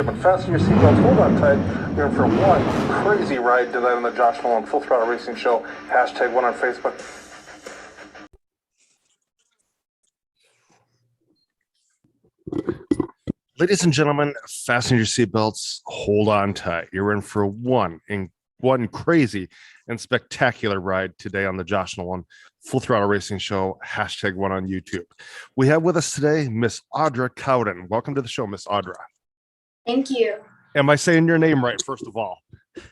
Fasten your seatbelts, hold on tight. You're in for one crazy ride tonight on the Josh Nolan Full Throttle Racing Show. Hashtag one on Facebook. Ladies and gentlemen, fasten your seatbelts, hold on tight. You're in for one crazy and spectacular ride today on the Josh Nolan Full Throttle Racing Show. Hashtag one on YouTube. We have with us today Miss Audra Cowden. Welcome to the show, Miss Audra. Thank you. Am I saying your name right, first of all?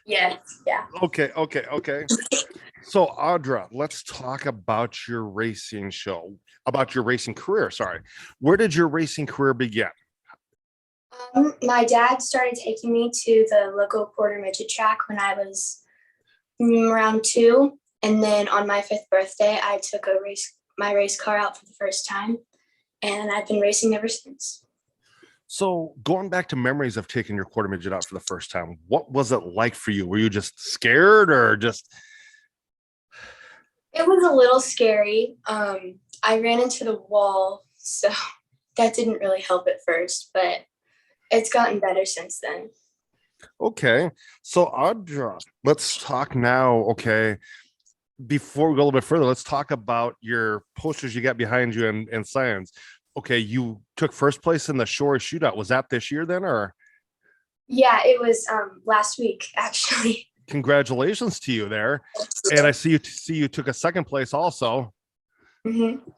Yes. Yeah. Okay. So, Audra, let's talk about your racing show, about your racing career. Sorry. Where did your racing career begin? My dad started taking me to the local quarter midget track when I was around 2. And then on my 5th birthday, I took my race car out for the first time. And I've been racing ever since. So going back to memories of taking your quarter midget out for the first time, what was it like for you? Were you just scared or just? It was a little scary. I ran into the wall, so that didn't really help at first, but it's gotten better since then. Okay. So Audra, let's talk now. Okay. Before we go a little bit further, let's talk about your posters you got behind you and signs. Okay, you took first place in the Shore Shootout. Was that this year then, or? Yeah, it was last week, actually. Congratulations to you there. And I see you took a second place also. Mm-hmm.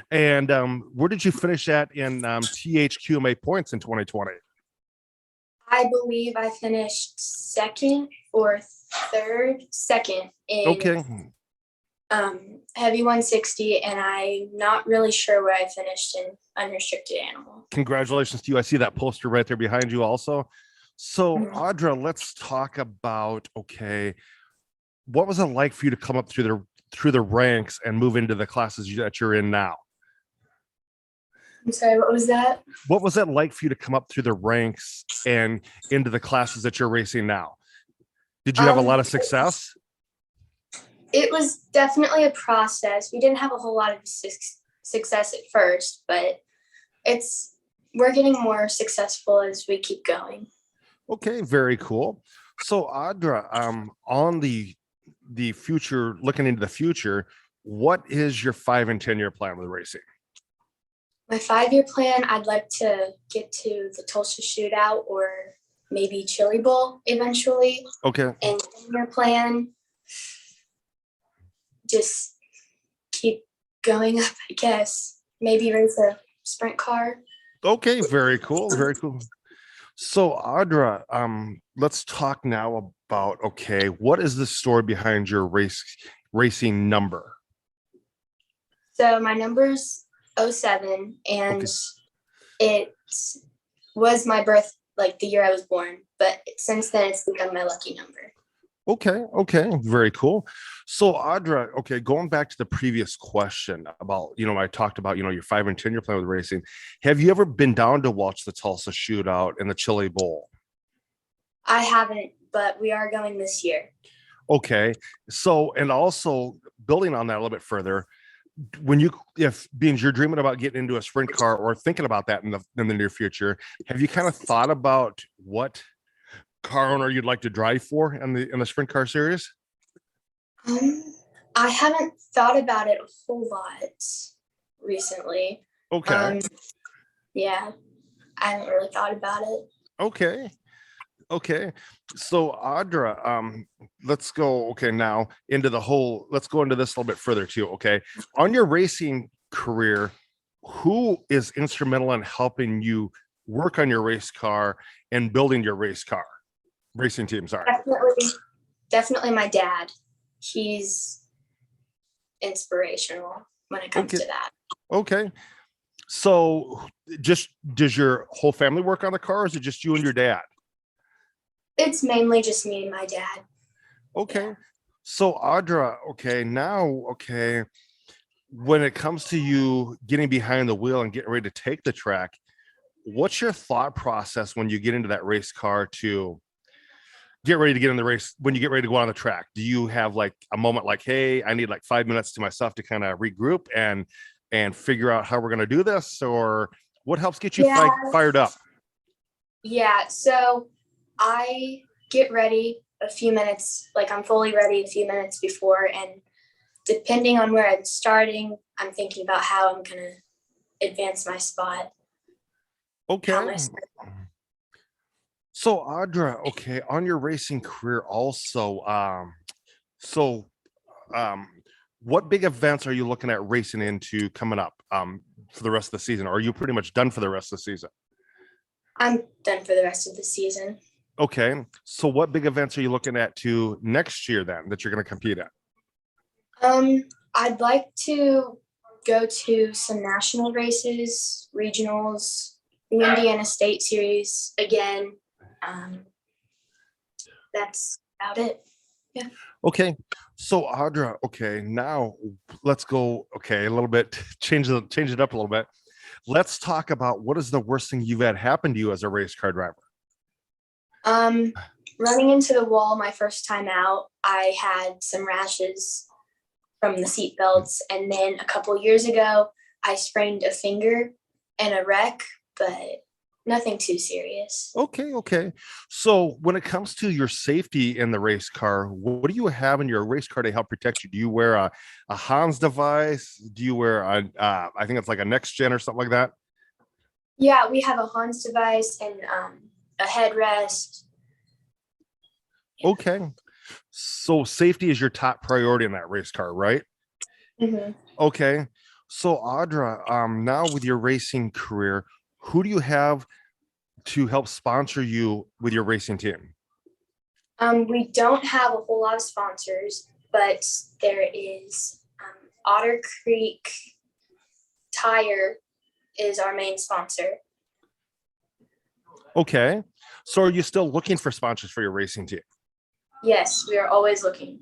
And where did you finish at in THQMA points in 2020? I believe I finished second in heavy 160, and I'm not really sure where I finished in unrestricted animal. Congratulations to you. I see that poster right there behind you also. So Audra, let's talk about, okay, what was it like for you to come up through the ranks and move into the classes that you're in now? I'm sorry, what was that? What was it like for you to come up through the ranks and into the classes that you're racing now? Did you have a lot of success? It was definitely a process. We didn't have a whole lot of success at first, but we're getting more successful as we keep going. Okay, very cool. So Audra, on the future, looking into the future, what is your 5 and 10-year plan with racing? My 5-year plan, I'd like to get to the Tulsa Shootout or maybe Chili Bowl eventually. Okay. And 10-year plan, just keep going up, I guess. Maybe race a sprint car. Okay, very cool. Very cool. So Audra, let's talk now about, okay, what is the story behind your racing number? So my number's 07, and it was my birth, like the year I was born, but since then it's become my lucky number. Okay, very cool. So Audra, okay, going back to the previous question about, I talked about, your 5 and 10-year plan with racing. Have you ever been down to watch the Tulsa Shootout and the Chili Bowl? I haven't, but we are going this year. Okay, so, and also building on that a little bit further, if being you're dreaming about getting into a sprint car or thinking about that in the near future, have you kind of thought about what car owner you'd like to drive for in the sprint car series? I haven't thought about it a whole lot recently. Okay. Yeah, I haven't really thought about it. Okay. So Audra, let's go now let's go into this a little bit further too. Okay. On your racing career, who is instrumental in helping you work on your race car and building your racing team? Sorry. Definitely my dad. He's inspirational when it comes to that. Okay. So just does your whole family work on the car, or is it just you and your dad? It's mainly just me and my dad. Okay. Yeah. So Audra, when it comes to you getting behind the wheel and getting ready to take the track, what's your thought process when you get into that race car to get ready to get in the race? When you get ready to go on the track, do you have like a moment like, hey, I need like 5 minutes to myself to kind of regroup and figure out how we're going to do this? Or what helps get you fired up? Yeah, so I get ready a few minutes, like I'm fully ready a few minutes before, and depending on where I'm starting, I'm thinking about how I'm gonna advance my spot, count Okay. my step. So Audra, okay, on your racing career also, so um what big events are you looking at racing into coming up for the rest of the season? Or are you pretty much done for the rest of the season? I'm done for the rest of the season. Okay. So what big events are you looking at to next year then that you're going to compete at? I'd like to go to some national races, regionals, the Indiana State Series again. Um, that's about it. Yeah. Okay. So Audra, okay, now let's go, okay, a little bit, change it up a little bit. Let's talk about what is the worst thing you've had happen to you as a race car driver? Um, Running into the wall my first time out, I had some rashes from the seat belts, and then a couple years ago, I sprained a finger in a wreck, but nothing too serious. Okay, okay. So when it comes to your safety in the race car, what do you have in your race car to help protect you? Do you wear a Hans device? Do you wear I think it's like a next gen or something like that? Yeah, we have a Hans device and a headrest. Okay. So safety is your top priority in that race car, right? Mhm. Okay. So Audra, now with your racing career, who do you have to help sponsor you with your racing team? We don't have a whole lot of sponsors, but there is Otter Creek Tire is our main sponsor. Okay. So are you still looking for sponsors for your racing team? Yes, we are always looking.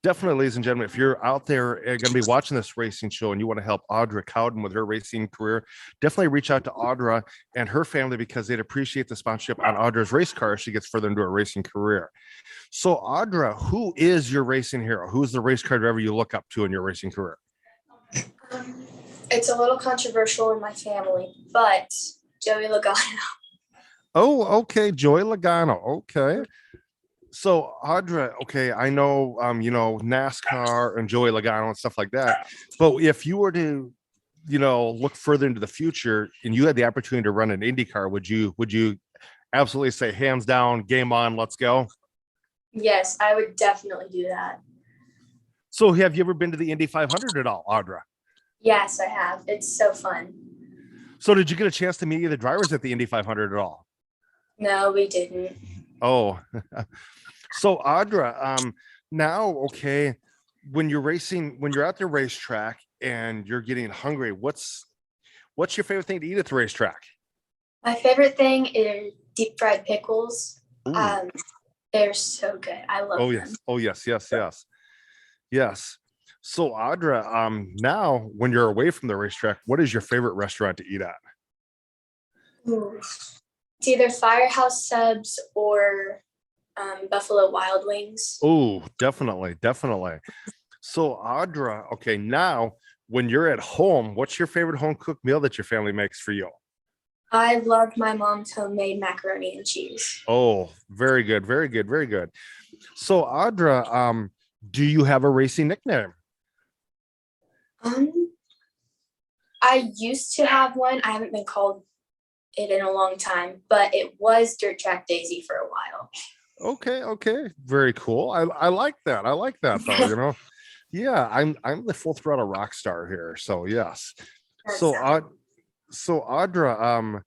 Definitely, ladies and gentlemen, if you're out there going to be watching this racing show and you want to help Audra Cowden with her racing career, definitely reach out to Audra and her family because they'd appreciate the sponsorship on Audra's race car as she gets further into her racing career. So, Audra, who is your racing hero? Who's the race car driver you look up to in your racing career? Um, it's a little controversial in my family, but Joey Logano. Oh, okay. Joy Logano. Okay. So Audra, okay, I know NASCAR and Joey Logano and stuff like that. But if you were to, look further into the future and you had the opportunity to run an Indy car, would you absolutely say hands down, game on, let's go? Yes, I would definitely do that. So have you ever been to the Indy 500 at all, Audra? Yes, I have. It's so fun. So did you get a chance to meet any of the drivers at the Indy 500 at all? No, we didn't. Oh, so Audra, now okay, when you're racing, when you're at the racetrack and you're getting hungry, what's your favorite thing to eat at the racetrack? My favorite thing is deep fried pickles. Ooh, Um, they're so good. I oh love yes, them. oh yes, yes, yes, yes. So Audra, now when you're away from the racetrack, what is your favorite restaurant to eat at? Ooh. It's either Firehouse Subs or Buffalo Wild Wings. Oh, definitely, definitely. So Audra, okay, now when you're at home, what's your favorite home cooked meal that your family makes for you? I love my mom's homemade macaroni and cheese. Oh, very good, very good, very good. So Audra, do you have a racing nickname? Um, I used to have one. I haven't been called it in a long time, but it was Dirt Track Daisy for a while. Okay, okay, very cool. I like that. I like that though. Yeah, I'm the full throttle rock star here. So yes. That's So so Audra,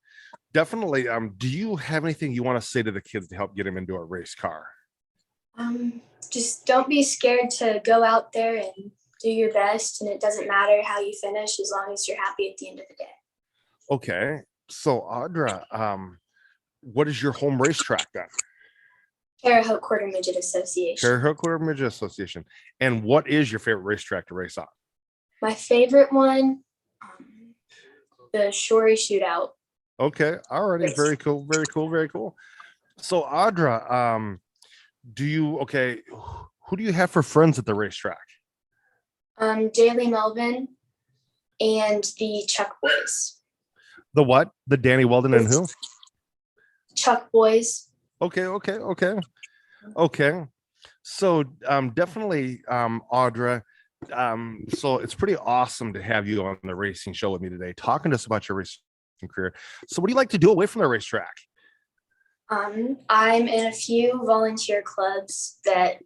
definitely. Do you have anything you want to say to the kids to help get them into a race car? um, just don't be scared to go out there and do your best, and it doesn't matter how you finish as long as you're happy at the end of the day. Okay. So Audra, what is your home racetrack then? Terre Haute Quarter Midget Association. Terre Haute Quarter Midget Association. And what is your favorite racetrack to race on? My favorite one, the Shorey Shootout Okay. Alrighty. race. Very cool. Very cool. Very cool. So Audra, do you okay? Who do you have for friends at the racetrack? Jaylee Melvin and the Chuck Boys. The what? The Danny Weldon and who? Chuck Boys. Okay. So definitely Audra. So it's pretty awesome to have you on the racing show with me today, talking to us about your racing career. So what do you like to do away from the racetrack? I'm in a few volunteer clubs that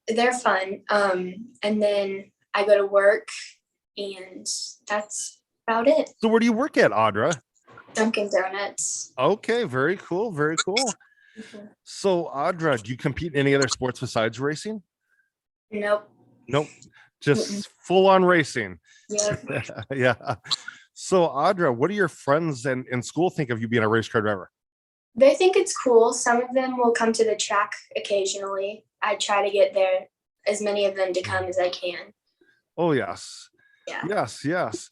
they're fun. And then I go to work, and that's about it. So where do you work at, Audra? Dunkin' Donuts. Okay, very cool, very cool. Mhm. So Audra, do you compete in any other sports besides racing? Nope. Nope, Mm-mm. just full on racing. Yep. Yeah. So Audra, what do your friends and in school think of you being a race car driver? They think it's cool. Some of them will come to the track occasionally. I try to get there, as many of them to come as I can. Oh yes. Yeah. Yes.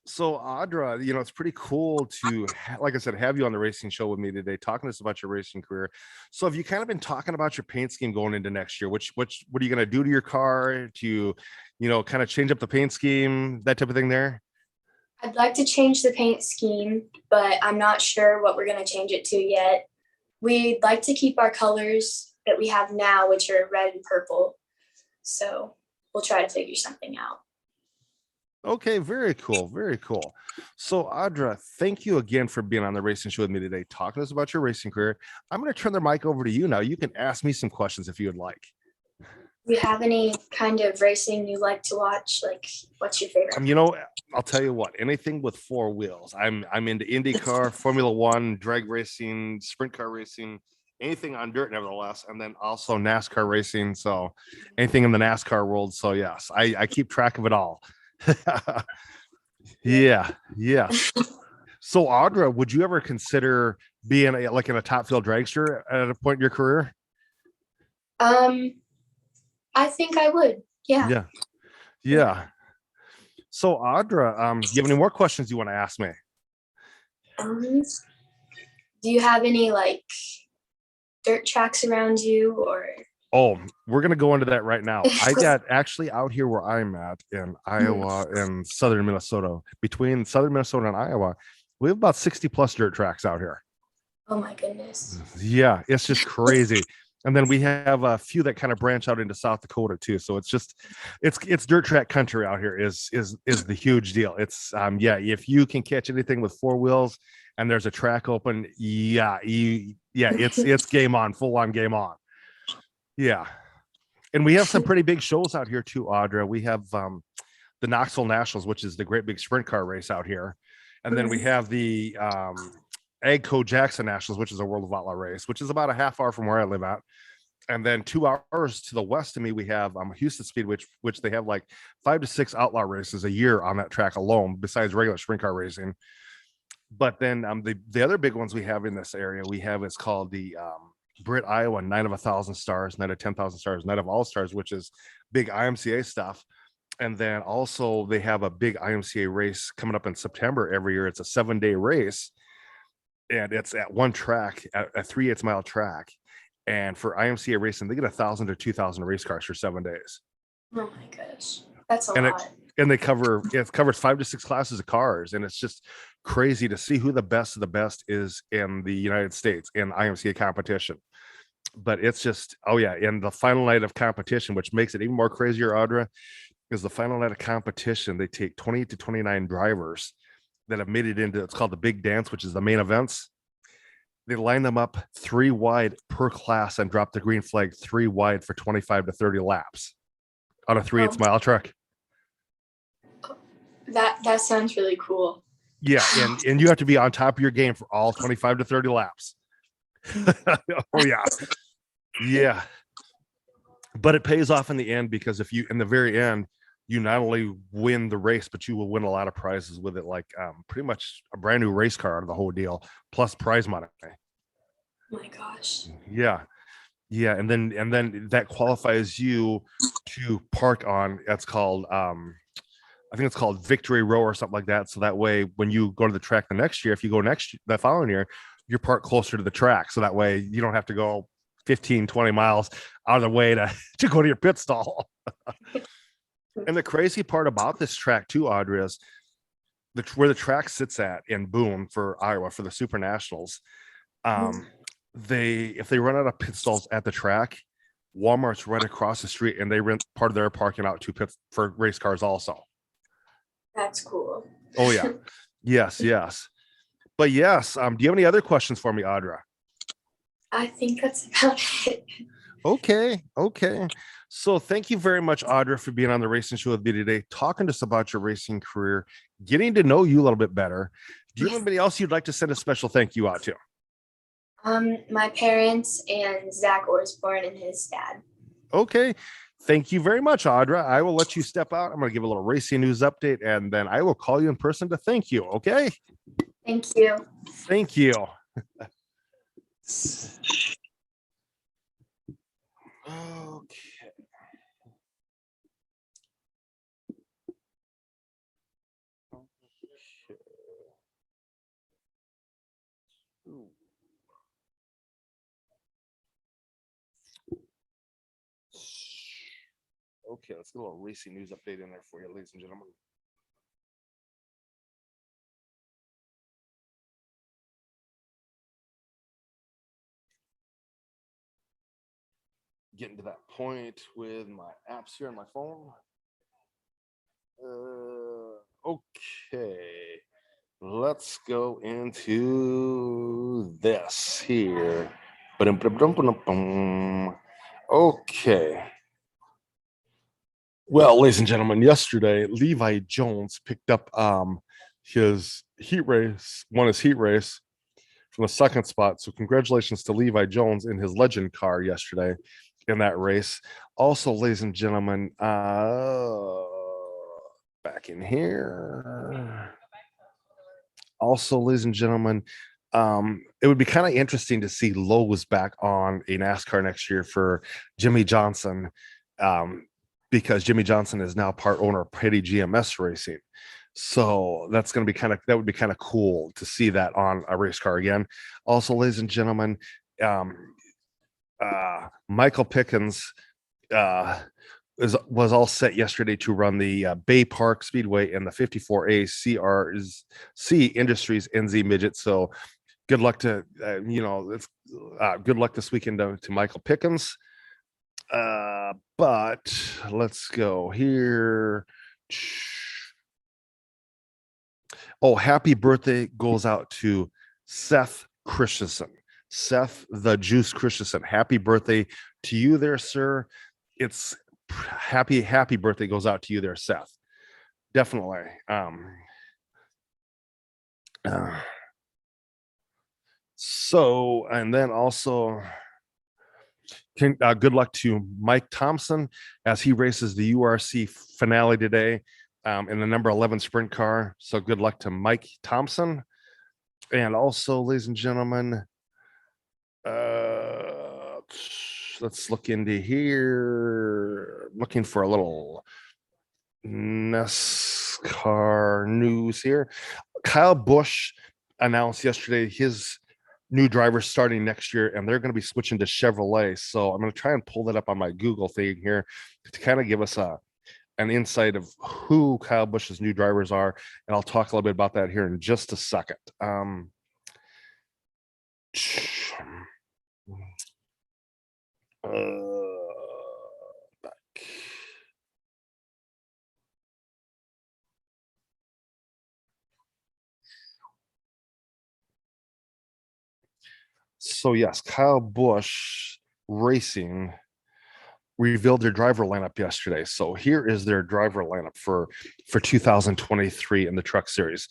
So Audra, it's pretty cool to, like I said, have you on the racing show with me today, talking to us about your racing career. So have you kind of been talking about your paint scheme going into next year? What are you going to do to your car? Do you, kind of change up the paint scheme, that type of thing there? I'd like to change the paint scheme, but I'm not sure what we're going to change it to yet. We'd like to keep our colors that we have now, which are red and purple. So we'll try to figure something out. Okay, very cool. Very cool. So, Audra, thank you again for being on the racing show with me today, talking to us about your racing career. I'm going to turn the mic over to you now. You can ask me some questions if you would like. Do you have any kind of racing you like to watch? Like, what's your favorite? I'll tell you what, anything with four wheels. I'm into IndyCar, Formula One, drag racing, sprint car racing, anything on dirt, nevertheless, and then also NASCAR racing. So anything in the NASCAR world. So yes, I keep track of it all. Yeah. So Audra, would you ever consider being in a top field dragster at a point in your career? I think I would. Yeah. Yeah. So Audra, do you have any more questions you want to ask me? Do you have any like dirt tracks around you, or? Oh, we're going to go into that right now. I got actually out here where I'm at in Iowa and southern Minnesota, between southern Minnesota and Iowa, we have about 60 plus dirt tracks out here. Oh my goodness. Yeah, it's just crazy. And then we have a few that kind of branch out into South Dakota too. So it's dirt track country out here is the huge deal. It's if you can catch anything with four wheels and there's a track open, it's game on, full on game on. Yeah. And we have some pretty big shows out here too, Audra. We have the Knoxville Nationals, which is the great big sprint car race out here. And then we have the Agco Jackson Nationals, which is a World of Outlaw race, which is about a half hour from where I live at. And then 2 hours to the west of me, we have Houston Speed, which they have like 5 to 6 outlaw races a year on that track alone, besides regular sprint car racing. But then the other big ones we have in this area, is called the Brit Iowa Night of 1,000 Stars, Night of 10,000 Stars, Night of All Stars, which is big IMCA stuff. And then also they have a big IMCA race coming up in September every year. It's a 7-day race, and it's at one track, at a 3/8 mile track. And for IMCA racing, they get 1,000 to 2,000 race cars for 7 days. Oh my gosh, that's a And lot. it covers 5 to 6 classes of cars, and it's just crazy to see who the best of the best is in the United States in IMCA competition. But it's just, in the final night of competition, which makes it even more crazier, Audra, is the final night of competition. They take 20 to 29 drivers that have made it into, it's called the big dance, which is the main events. They line them up 3 wide per class and drop the green flag 3 wide for 25 to 30 laps on a 3/8 mile track. That sounds really cool. Yeah, and you have to be on top of your game for all 25 to 30 laps. Oh yeah. But it pays off in the end, because if you, in the very end, you not only win the race, but you will win a lot of prizes with it, like pretty much a brand new race car out of the whole deal, plus prize money. Oh my gosh. Yeah. And then that qualifies you to park on, that's called I think it's called Victory Row or something like that. So that way, when you go to the track the next year, if you go the following year, you're parked closer to the track. So that way you don't have to go 15, 20 miles out of the way to go to your pit stall. And the crazy part about this track too, Audra, is where the track sits at in Boone for Iowa for the Super Nationals. If they run out of pit stalls at the track, Walmart's right across the street, and they rent part of their parking out to pits for race cars also. That's cool. Oh yeah, yes. But yes, do you have any other questions for me, Audra? I think that's about it. Okay. So thank you very much, Audra, for being on the racing show with me today, talking to us about your racing career, getting to know you a little bit better. Do you have anybody else you'd like to send a special thank you out to? My parents and Zach Osborne and his dad. Okay. Thank you very much, Audra. I will let you step out. I'm going to give a little racing news update, and then I will call you in person to thank you. Okay. Thank you. Thank you. Okay. Okay, let's get a little racing news update in there for you, ladies and gentlemen. Getting to that point with my apps here on my phone. Okay, let's go into this here. Okay. Well, ladies and gentlemen, yesterday Levi Jones picked up his heat race, won his heat race from the second spot. So congratulations to Levi Jones in his legend car yesterday in that race. Also, ladies and gentlemen, back in here. Also, ladies and gentlemen, it would be kind of interesting to see Lowe's back on a NASCAR next year for Jimmy Johnson, because Jimmy Johnson is now part owner of Petty GMS Racing. So that would be kind of cool to see that on a race car again. Also, ladies and gentlemen, Michael Pickens was all set yesterday to run the Bay Park Speedway in the 54A CRC Industries NZ Midget. So good luck to good luck this weekend to Michael Pickens. But let's go here. Oh, happy birthday goes out to Seth Christensen. Seth the Juice Christensen. Happy birthday to you there, sir. It's happy birthday goes out to you there, Seth. Definitely. So, and then also good luck to Mike Thompson as he races the URC finale today in the number 11 sprint car. So good luck to Mike Thompson. And also, ladies and gentlemen, let's look into here. Looking for a little NASCAR news here. Kyle Busch announced yesterday his new drivers starting next year, and they're going to be switching to Chevrolet. So I'm going to try and pull that up on my Google thing here to kind of give us an insight of who Kyle Busch's new drivers are, and I'll talk a little bit about that here in just a second. Back. So yes, Kyle Busch Racing revealed their driver lineup yesterday. So here is their driver lineup for 2023 in the Truck Series.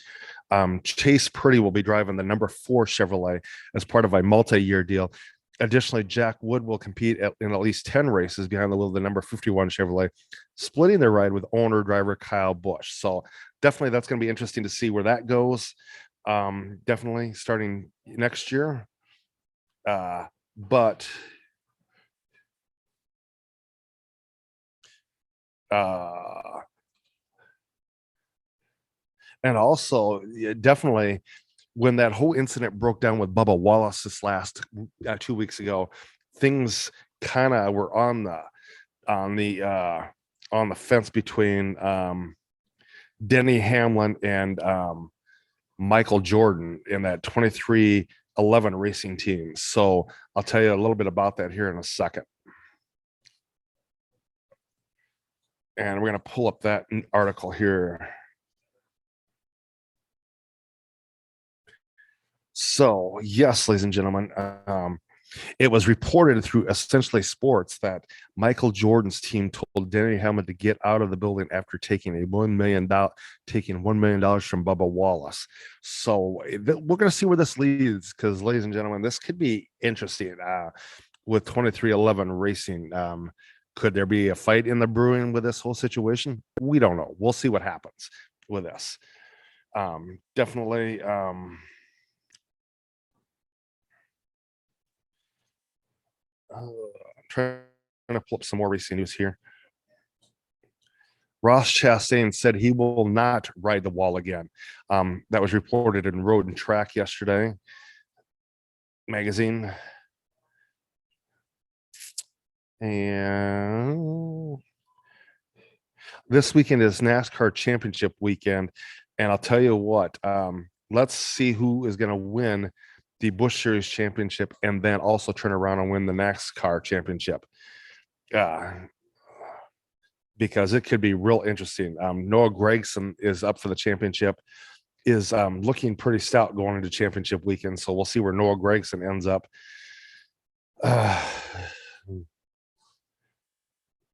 Chase Purdy will be driving the number 4 Chevrolet as part of a multi-year deal. Additionally, Jack Wood will compete in at least 10 races behind the wheel of the number 51 Chevrolet, splitting their ride with owner driver Kyle Busch. So definitely that's going to be interesting to see where that goes. Definitely starting next year. But and also definitely when that whole incident broke down with Bubba Wallace this last 2 weeks ago, things kind of were on the fence between Denny Hamlin and Michael Jordan in that 2311 racing team. So I'll tell you a little bit about that here in a second. And we're going to pull up that article here. So, yes, ladies and gentlemen, it was reported through Essentially Sports that Michael Jordan's team told Denny Hamlin to get out of the building after taking $1 million from Bubba Wallace. So we're going to see where this leads, because, ladies and gentlemen, this could be interesting with 2311 racing. Could there be a fight in the brewing with this whole situation? We don't know. We'll see what happens with this. Definitely. I'm trying to pull up some more racing news here. Ross Chastain said he will not ride the wall again. That was reported in Road and Track yesterday magazine. And this weekend is NASCAR Championship weekend. And I'll tell you what, let's see who is going to win the Busch Series Championship and then also turn around and win the NASCAR Championship. Because it could be real interesting. Noah Gragson is up for the championship, is looking pretty stout going into championship weekend. So we'll see where Noah Gragson ends up.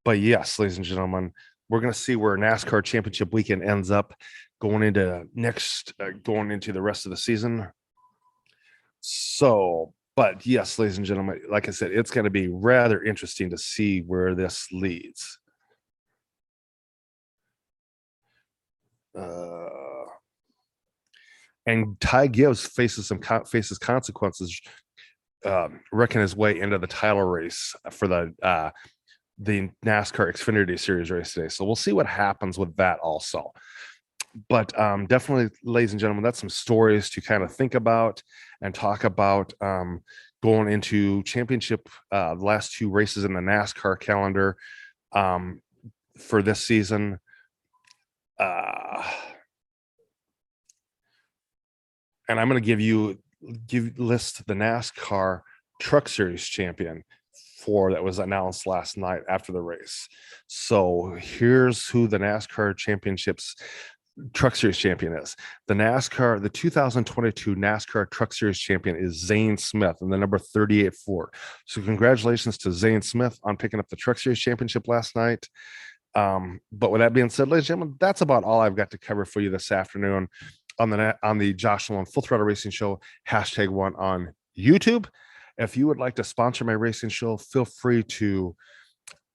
But yes, ladies and gentlemen, we're going to see where NASCAR Championship weekend ends up going into the rest of the season. So, but yes, ladies and gentlemen, like I said, it's going to be rather interesting to see where this leads. And Ty Gibbs faces consequences, wrecking his way into the title race for the NASCAR Xfinity Series race today. So we'll see what happens with that also. But definitely, ladies and gentlemen, that's some stories to kind of think about and talk about going into championship, the last two races in the NASCAR calendar for this season. And I'm going to list the NASCAR Truck Series champion that was announced last night after the race. So here's who the NASCAR Championships Truck Series champion is. The 2022 NASCAR Truck Series champion is Zane Smith in the number 38 Ford. So congratulations to Zane Smith on picking up the Truck Series championship last night. But with that being said, ladies and gentlemen, that's about all I've got to cover for you this afternoon on the Josh Nolan Full Throttle Racing Show #1 on YouTube. If you would like to sponsor my racing show, feel free to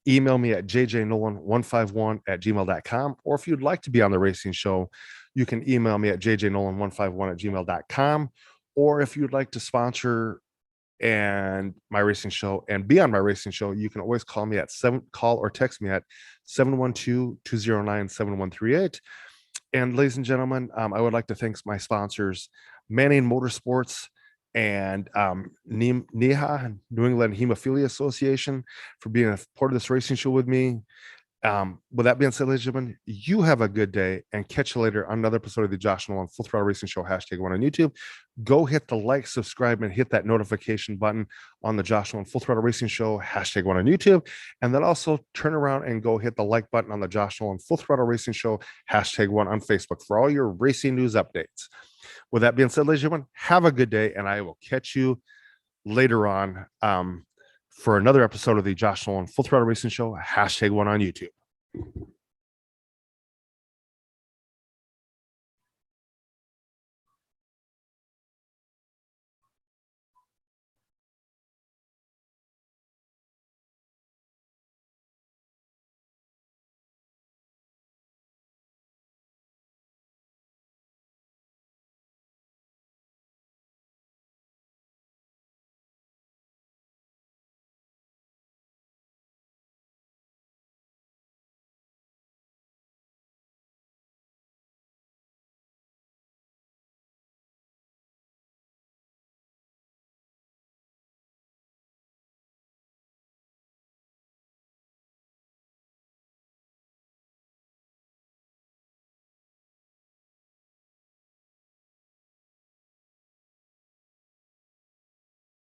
email me at jjnolan151@gmail.com. Or if you'd like to be on the racing show, you can email me at jjnolan151@gmail.com. Or if you'd like to sponsor and my racing show and be on my racing show, you can always call or text me at 712-209-7138. And ladies and gentlemen, I would like to thank my sponsors, Manning Motorsports and NEHA, New England Hemophilia Association, for being a part of this racing show with me. With that being said, ladies and gentlemen, you have a good day and catch you later on another episode of the Josh Nolan Full Throttle Racing Show #1 on YouTube. Go hit the like, subscribe, and hit that notification button on the Josh Nolan Full Throttle Racing Show #1 on YouTube. And then also turn around and go hit the like button on the Josh Nolan Full Throttle Racing Show #1 on Facebook for all your racing news updates. With that being said, ladies and gentlemen, have a good day, and I will catch you later on for another episode of the Josh Nolan Full Throttle Racing Show #1 on YouTube.